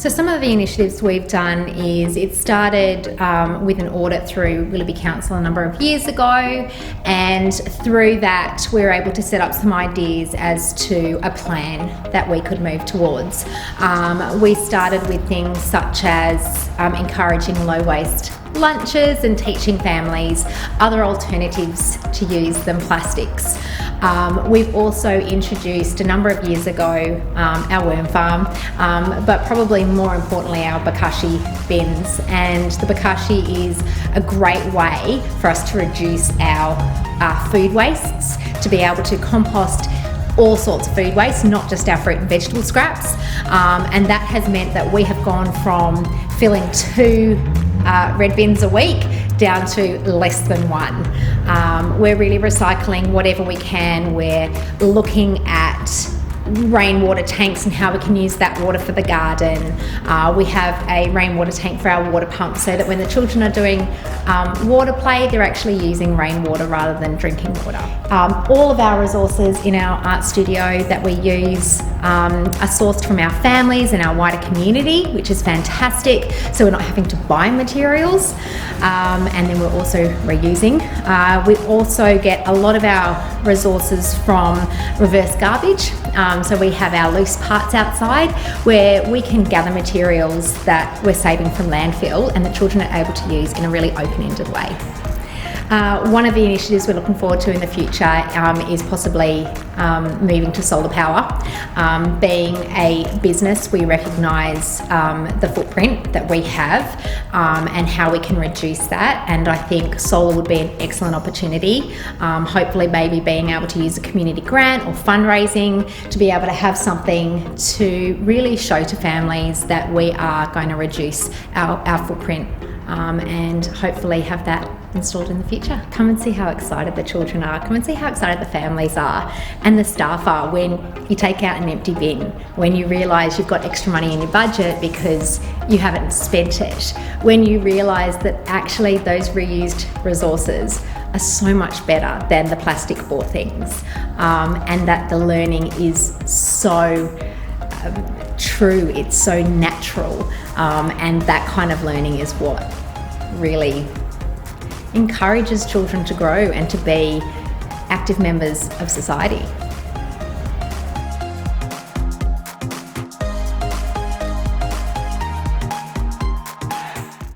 So some of the initiatives we've done is it started with an audit through Willoughby Council a number of years ago, and through that we were able to set up some ideas as to a plan that we could move towards. We started with things such as encouraging low waste lunches and teaching families other alternatives to use than plastics. We've also introduced a number of years ago our worm farm, but probably more importantly our bokashi bins, and the bokashi is a great way for us to reduce our food wastes, to be able to compost all sorts of food waste, not just our fruit and vegetable scraps, and that has meant that we have gone from filling 2 red bins a week down to less than 1. We're really recycling whatever we can. We're looking at rainwater tanks and how we can use that water for the garden. We have a rainwater tank for our water pump, so that when the children are doing water play, they're actually using rainwater rather than drinking water. All of our resources in our art studio that we use are sourced from our families and our wider community, which is fantastic, so we're not having to buy materials, and then we're also reusing. We also get a lot of our resources from reverse garbage. So we have our loose parts outside where we can gather materials that we're saving from landfill and the children are able to use in a really open-ended way. One of the initiatives we're looking forward to in the future is possibly moving to solar power. Being a business, we recognise the footprint that we have and how we can reduce that, and I think solar would be an excellent opportunity. Hopefully maybe being able to use a community grant or fundraising to be able to have something to really show to families that we are going to reduce our footprint, and hopefully have that installed in the future. Come and see how excited the children are. Come and see how excited the families are and the staff are when you take out an empty bin, when you realise you've got extra money in your budget because you haven't spent it, when you realise that actually those reused resources are so much better than the plastic bought things, and that the learning is so true, it's so natural, and that kind of learning is what really encourages children to grow and to be active members of society.